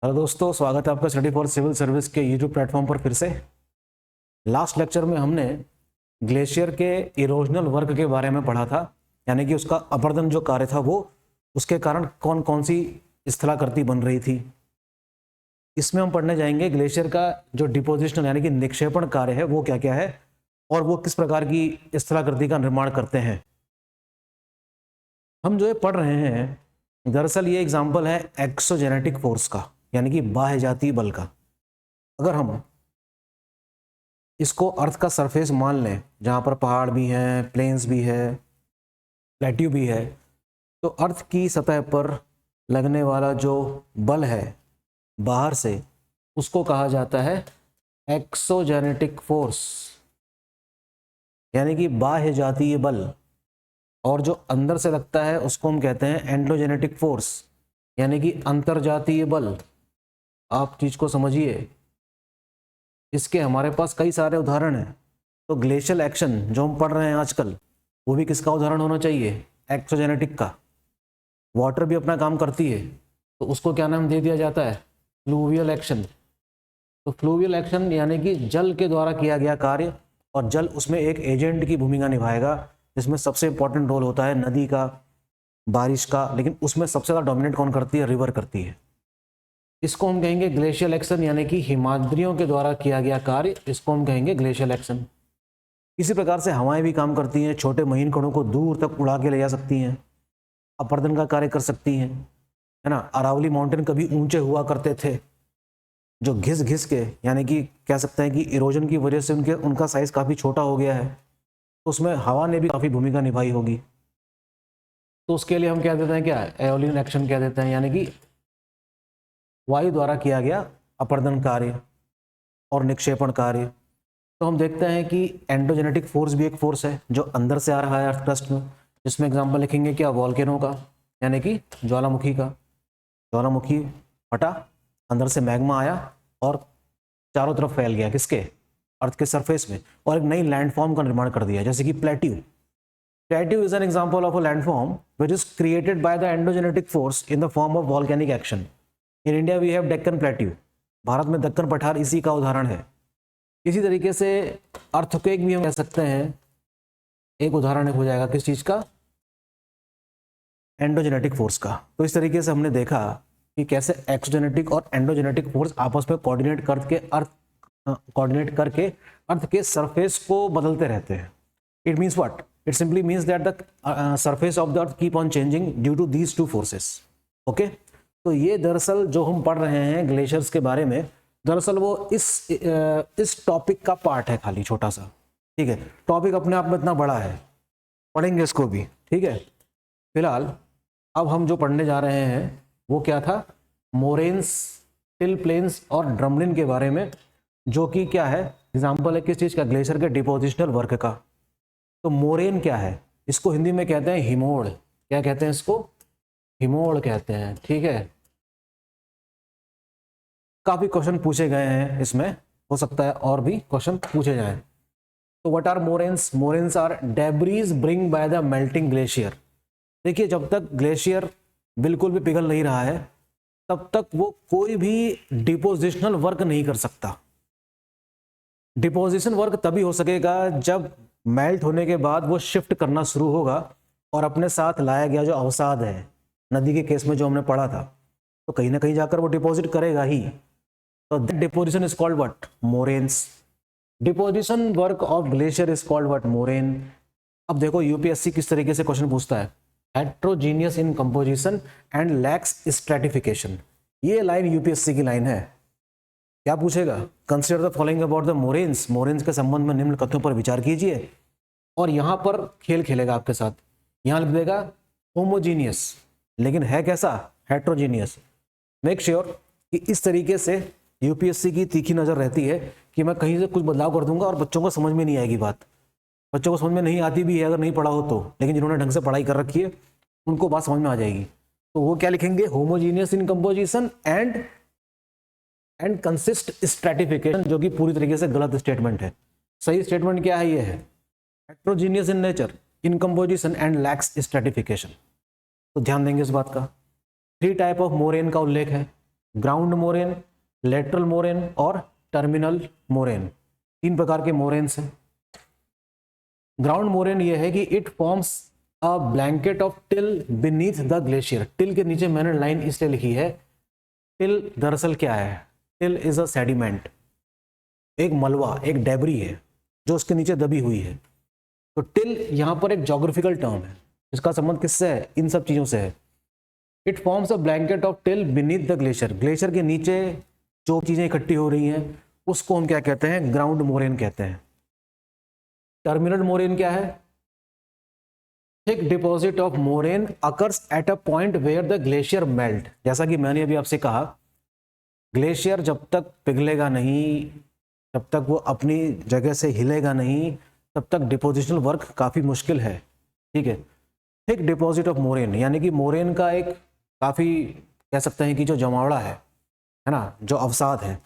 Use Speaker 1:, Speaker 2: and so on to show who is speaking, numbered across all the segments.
Speaker 1: Hello दोस्तों, स्वागत है आपका स्टडी फॉर सिविल सर्विस के यूट्यूब प्लेटफॉर्म पर फिर से। लास्ट लेक्चर में हमने ग्लेशियर के इरोजनल वर्क के बारे में पढ़ा था, यानी कि उसका अपरदन जो कार्य था वो उसके कारण कौन कौन सी स्थलाकृति बन रही थी। इसमें हम पढ़ने जाएंगे ग्लेशियर का जो डिपोजिशनल यानी कि निक्षेपण कार्य है वो क्या क्या है और वो किस प्रकार की स्थलाकृति का निर्माण करते हैं। हम जो ये पढ़ रहे हैं दरअसल ये एग्जाम्पल है एक्सोजेनेटिक फोर्स का, यानी कि बाह्य जातीय बल का। अगर हम इसको अर्थ का सरफेस मान लें, जहां पर पहाड़ भी हैं, प्लेन्स भी है, प्लेट्यू भी है, तो अर्थ की सतह पर लगने वाला जो बल है बाहर से, उसको कहा जाता है एक्सोजेनेटिक फोर्स, यानी कि बाह्य जातीय बल। और जो अंदर से लगता है उसको हम कहते हैं एंडोजेनेटिक फोर्स, यानी कि अंतर्जातीय बल। आप चीज को समझिए, इसके हमारे पास कई सारे उदाहरण हैं। तो ग्लेशियल एक्शन जो हम पढ़ रहे हैं आजकल, वो भी किसका उदाहरण होना चाहिए? एक्सोजेनेटिक का। वाटर भी अपना काम करती है, तो उसको क्या नाम दे दिया जाता है? Fluvial action. तो फ्लूवियल एक्शन यानी कि जल के द्वारा किया गया कार्य, और जल उसमें एक एजेंट की भूमिका निभाएगा, जिसमें सबसे इंपॉर्टेंट रोल होता है नदी का, बारिश का, लेकिन उसमें सबसे ज़्यादा डोमिनेट कौन करती है? रिवर करती है। इसको हम कहेंगे ग्लेशियल एक्शन, यानी कि हिमाद्रियों के द्वारा किया गया कार्य, इसको हम कहेंगे ग्लेशियल एक्शन। इसी प्रकार से हवाएं भी काम करती हैं, छोटे महीन कणों को दूर तक उड़ा के ले जा सकती हैं, अपरदन का कार्य कर सकती हैं, है ना। अरावली माउंटेन कभी ऊंचे हुआ करते थे, जो घिस घिस के, यानी कि कह सकते हैं कि इरोजन की वजह से उनका साइज काफ़ी छोटा हो गया है, तो उसमें हवा ने भी काफ़ी भूमिका निभाई होगी। तो उसके लिए हम क्या देते हैं? क्या एओलियन एक्शन कह देते हैं, यानी कि वायु द्वारा किया गया अपरदन कार्य और निक्षेपण कार्य। तो हम देखते हैं कि एंडोजेनेटिक फोर्स भी एक फोर्स है जो अंदर से आ रहा है अर्थ क्रस्ट में, जिसमें एग्जांपल लिखेंगे क्या? वॉल्केनो का, यानी कि ज्वालामुखी का। ज्वालामुखी फटा, अंदर से मैग्मा आया और चारों तरफ फैल गया, किसके? अर्थ के सरफेस में, और एक नई लैंडफॉर्म का निर्माण कर दिया, जैसे कि plateau. Plateau is an example of a landform which is created by the endogenetic force in the form of volcanic action. In India we have Deccan plateau. Bharat में दक्कन पठार इसी का उदाहरण है। इसी तरीके से अर्थक्वेक भी हम कह सकते हैं, एक उदाहरण हो जाएगा किस चीज का? एंडोजेनेटिक फोर्स का। तो इस तरीके से हमने देखा कि कैसे एक्सोजेनेटिक और एंडोजेनेटिक फोर्स आपस में कोऑर्डिनेट करके अर्थ के सरफेस को बदलते रहते हैं। It means what? It simply means that the surface of the earth keep on changing due to these two forces. Okay, तो ये दरअसल जो हम पढ़ रहे हैं ग्लेशियर्स के बारे में, दरअसल वो इस टॉपिक का पार्ट है, खाली छोटा सा। ठीक है, टॉपिक अपने आप में इतना बड़ा है, पढ़ेंगे इसको भी। ठीक है, फिलहाल अब हम जो पढ़ने जा रहे हैं वो क्या था? मोरेन्स, टिल प्लेन्स और ड्रमलिन के बारे में, जो कि क्या है? एग्जाम्पल है किस चीज का? ग्लेशियर के डिपोजिशनल वर्क का। तो मोरेन क्या है? इसको हिंदी में कहते हैं हिमोड़। क्या कहते हैं इसको? हिमोड़ कहते हैं। ठीक है, काफी क्वेश्चन पूछे गए हैं इसमें, हो सकता है और भी क्वेश्चन पूछे जाएं। तो what are moraines? Moraines are debris bring by the melting glacier. देखिए, जब तक ग्लेशियर बिल्कुल भी पिघल नहीं रहा है तब तक वो कोई भी डिपोजिशनल वर्क नहीं कर सकता। डिपोजिशन वर्क तभी हो सकेगा जब मेल्ट होने के बाद वो शिफ्ट करना शुरू होगा और अपने साथ लाया गया जो अवसाद है, नदी के केस में जो हमने पढ़ा था, तो कहीं ना कहीं जाकर वो डिपॉजिट करेगा ही। तो that deposition is called what? Moraines. Deposition work of glacier is called what? Moraine. अब देखो यूपीएससी किस तरीके से क्वेश्चन पूछता है। Heterogeneous in composition and lax stratification, ये लाइन यूपीएससी की लाइन है। क्या पूछेगा? Consider the following about the moraines. Moraines के संबंध में निम्न कथनों पर विचार कीजिए। और यहां पर खेल खेलेगा आपके साथ। यहां लिख देगा होमोजीनियस, लेकिन है कैसा? हेट्रोजीनियस। मेक श्योर कि इस तरीके से यूपीएससी की तीखी नजर रहती है कि मैं कहीं से कुछ बदलाव कर दूंगा और बच्चों को समझ में नहीं आएगी बात। बच्चों को समझ में नहीं आती भी है अगर नहीं पढ़ा हो तो, लेकिन जिन्होंने ढंग से पढ़ाई कर रखी है उनको बात समझ में आ जाएगी। तो वो क्या लिखेंगे? Homogeneous in composition and consist stratification, जो कि पूरी तरीके से गलत स्टेटमेंट है। सही स्टेटमेंट क्या है? ये है heterogeneous in nature, in composition and lax stratification. तो ध्यान देंगे इस बात का। 3 टाइप ऑफ मोरेन का उल्लेख है। ग्राउंड मोरेन, लेटरल मोरेन और टर्मिनल मोरेन। 3 प्रकार के मोरेन्स हैं। ग्राउंड मोरेन ये है कि it forms a blanket of till beneath the glacier. Till के नीचे मैंने लाइन इसलिए लिखी है, टिल दरअसल क्या है, टिल इज अ सेडिमेंट, एक मलबा, एक डेबरी है जो उसके नीचे दबी हुई है। तो टिल यहाँ पर एक जोग्राफिकल टर्म है, इसका संबंध किससे है, इन सब चीजों से है। It forms a blanket of till beneath the glacier. Glacier के नीचे जो चीजें इकट्ठी हो रही हैं उसको हम क्या कहते हैं, ग्राउंड मोरेन कहते हैं। टर्मिनल मोरेन क्या है, thick deposit of moraine occurs at a point where the glacier melt. जैसा कि मैंने अभी आपसे कहा, ग्लेशियर जब तक पिघलेगा नहीं, जब तक वो अपनी जगह से हिलेगा नहीं, तब तक डिपोजिशनल वर्क काफ़ी मुश्किल है। ठीक है, थिक डिपॉजिट ऑफ मोरेन यानी कि मोरेन का एक काफ़ी कह सकते हैं कि जो जमावड़ा है ना, जो अवसाद है,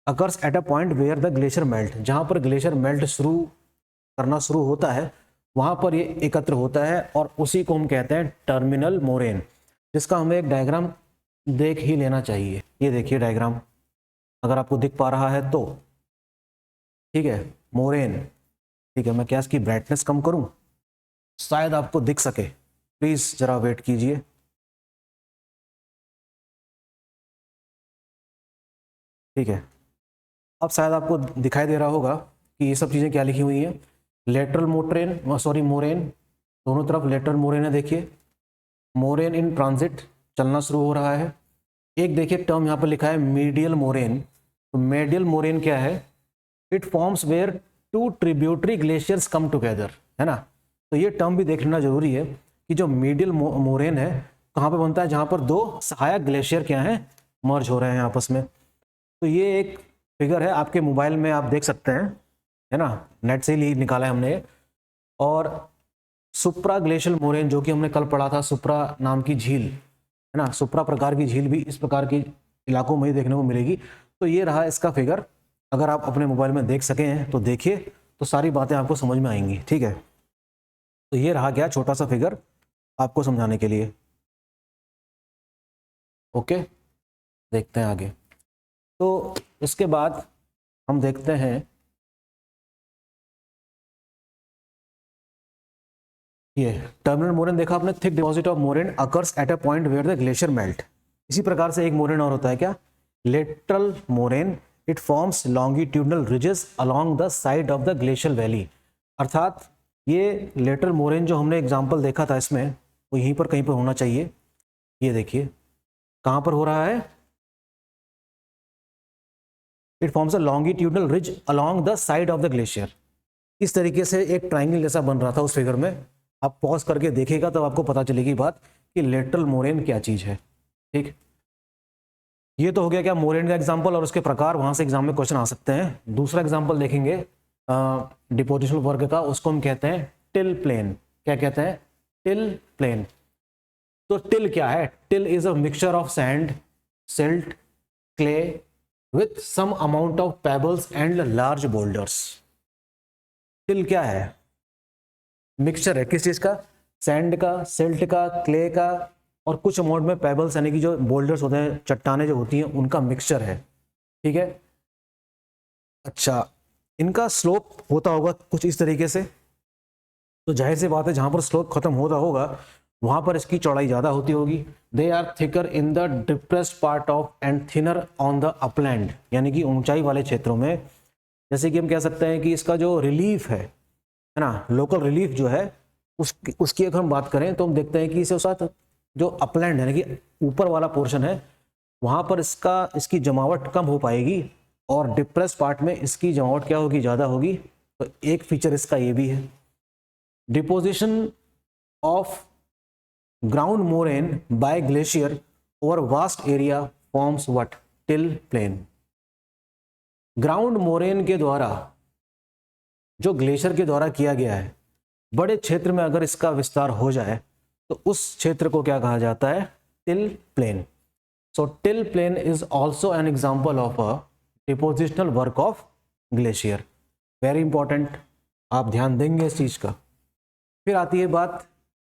Speaker 1: occurs at a point where the glacier melt, जहाँ पर ग्लेशियर मेल्ट करना शुरू होता है वहाँ पर ये एकत्र होता है और उसी को हम कहते हैं टर्मिनल मोरेन, जिसका हमें एक डायग्राम देख ही लेना चाहिए। ये देखिए डायग्राम, अगर आपको दिख पा रहा है तो। ठीक है, मोरेन। ठीक है, मैं क्या इसकी ब्राइटनेस कम करूं, शायद आपको दिख सके, प्लीज जरा वेट कीजिए। ठीक है, अब शायद आपको दिखाई दे रहा होगा कि ये सब चीज़ें क्या लिखी हुई हैं। लेटरल मोरेन, दोनों तरफ लेटरल मोरेन है। देखिए, मोरेन इन ट्रांजिट, चलना शुरू हो रहा है। एक देखिए टर्म यहाँ पर लिखा है मीडियल मोरेन। तो मीडियल मोरेन क्या है, it forms where 2 tributary glaciers come together, है ना। तो ये टर्म भी देख लेना जरूरी है कि जो मीडियल मोरेन है कहाँ पे बनता है, जहाँ पर 2 सहायक ग्लेशियर क्या हैं, मर्ज हो रहे हैं आपस में। तो ये एक फिगर है, आपके मोबाइल में आप देख सकते हैं, है ना, नेट से ही निकाला है हमने। और सुप्रा ग्लेशियल मोरेन जो कि हमने कल पढ़ा था, सुप्रा नाम की झील, है ना, सुप्रा प्रकार की झील भी इस प्रकार के इलाकों में ही देखने को मिलेगी। तो ये रहा इसका फिगर, अगर आप अपने मोबाइल में देख सकें तो देखिए, तो सारी बातें आपको समझ में आएंगी। ठीक है, तो ये रहा क्या छोटा सा फिगर आपको समझाने के लिए। ओके, देखते हैं आगे। तो इसके बाद हम देखते हैं ये टर्मिनल मोरेन देखा आपने, thick deposit of moraine occurs at a point where the glacier melt. इसी प्रकार से एक मोरेन और होता है क्या, lateral moraine, it forms longitudinal ridges along the side of the glacial valley. अर्थात ये लेटरल मोरेन जो हमने एग्जांपल देखा था इसमें, वो यहीं पर कहीं पर होना चाहिए। ये देखिए कहाँ पर हो रहा है, it forms a longitudinal ridge along the side of the glacier. इस तरीके से एक ट्राइंगल जैसा बन रहा था उस फिगर में। आप पॉज करके देखिएगा तब आपको पता चलेगी बात कि लेटरल मोरेन क्या चीज है। ठीक, ये तो हो गया क्या मोरेन का एग्जांपल और उसके प्रकार, वहां से एग्जाम में क्वेश्चन आ सकते हैं। दूसरा एग्जांपल देखेंगे डिपोजिशनल वर्ग का, उसको हम कहते हैं टिल प्लेन। क्या कहते हैं, टिल प्लेन। तो टिल क्या है, till is a mixture of sand, silt, clay with some amount of pebbles and large boulders. Till क्या है, मिक्सचर है किस चीज का, सैंड का, सिल्ट का, क्ले का और कुछ अमाउंट में पेबल्स यानी कि जो बोल्डर्स होते हैं, चट्टाने जो होती हैं, उनका मिक्सचर है। ठीक है, अच्छा, इनका स्लोप होता होगा कुछ इस तरीके से। तो जाहिर सी बात है जहां पर स्लोप खत्म होता होगा वहां पर इसकी चौड़ाई ज्यादा होती होगी। They are thicker in the depressed part of and thinner on the upland, यानी कि ऊंचाई वाले क्षेत्रों में। जैसे कि हम कह सकते हैं कि इसका जो रिलीफ है ना, लोकल रिलीफ जो है उसकी अगर हम बात करें तो हम देखते हैं कि इसके साथ जो अपलैंड है, यानी कि ऊपर वाला पोर्शन है, वहां पर इसकी जमावट कम हो पाएगी और डिप्रेस पार्ट में इसकी जमावट क्या होगी, ज़्यादा होगी। तो एक फीचर इसका ये भी है। Deposition of ground moraine by glacier over vast area forms what, till plain. Ground moraine के द्वारा, जो ग्लेशियर के द्वारा किया गया है, बड़े क्षेत्र में अगर इसका विस्तार हो जाए तो उस क्षेत्र को क्या कहा जाता है, till plain. So till plain is also an example of a depositional work of glacier. Very important, आप ध्यान देंगे इस चीज का। फिर आती है बात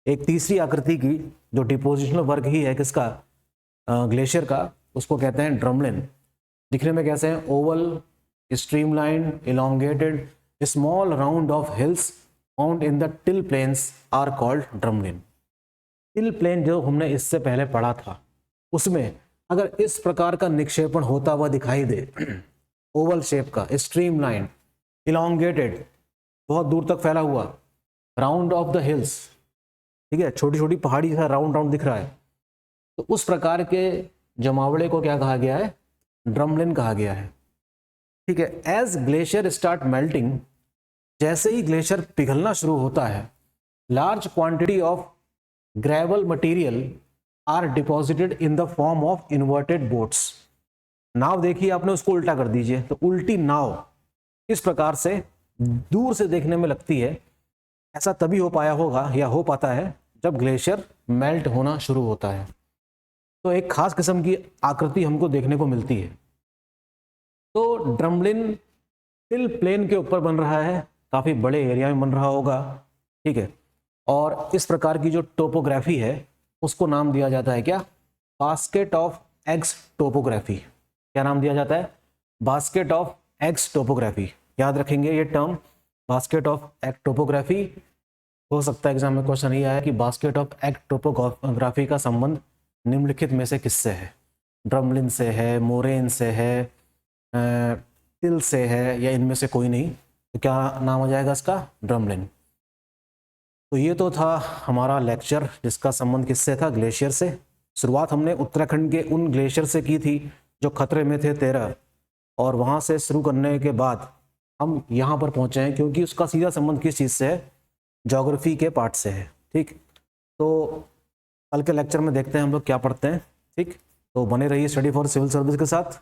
Speaker 1: एक तीसरी आकृति की, जो डिपोजिशनल वर्क ही है किसका, ग्लेशियर का, उसको कहते हैं ड्रमलिन। दिखने में कैसे हैं? Oval, streamline, elongated, small round of hills found in the till plains are called drumlin. Till plain जो हमने इससे पहले पढ़ा था, उसमें अगर इस प्रकार का निक्षेपण होता हुआ दिखाई दे, ओवल शेप का, स्ट्रीमलाइन, इलोंगेटेड, बहुत दूर तक फैला हुआ, राउंड ऑफ द हिल्स, ठीक है, छोटी छोटी पहाड़ी का राउंड राउंड दिख रहा है, तो उस प्रकार के जमावड़े को क्या कहा गया है? ड्रमलिन कहा गया है। ठीक है। एज ग्लेशियर स्टार्ट मेल्टिंग, जैसे ही ग्लेशियर पिघलना शुरू होता है, large quantity of gravel material are deposited in the form of inverted boats. नाव देखिए आपने, उसको उल्टा कर दीजिए, तो उल्टी नाव इस प्रकार से दूर से देखने में लगती है। ऐसा तभी हो पाया होगा या हो पाता है जब ग्लेशियर मेल्ट होना शुरू होता है, तो एक खास किस्म की आकृति हमको देखने को मिलती है। तो ड्रमलिन टिल प्लेन के ऊपर बन रहा है, काफ़ी बड़े एरिया में बन रहा होगा, ठीक है। और इस प्रकार की जो टोपोग्राफी है उसको नाम दिया जाता है क्या? Basket of eggs topography. क्या नाम दिया जाता है? Basket of eggs topography. याद रखेंगे ये term, basket of egg topography. हो सकता है एग्जाम में क्वेश्चन ये आया कि बास्केट ऑफ एग टोपोग्राफी का संबंध निम्नलिखित में से किससे है? ड्रमलिन से है, मोरेन से है, टिल से है, या इनमें से कोई नहीं? तो क्या नाम हो जाएगा इसका? ड्रमलिन। तो ये तो था हमारा लेक्चर जिसका संबंध किससे था? ग्लेशियर से। शुरुआत हमने उत्तराखंड के उन ग्लेशियर से की थी जो खतरे में थे 13, और वहाँ से शुरू करने के बाद हम यहाँ पर पहुँचे हैं, क्योंकि उसका सीधा संबंध किस चीज़ से है? ज्योग्राफी के पार्ट से है। ठीक, तो कल के लेक्चर में देखते हैं हम लोग क्या पढ़ते हैं। ठीक, तो बने रहिए स्टडी फॉर सिविल सर्विस के साथ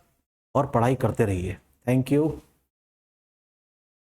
Speaker 1: और पढ़ाई करते रहिए। Thank you.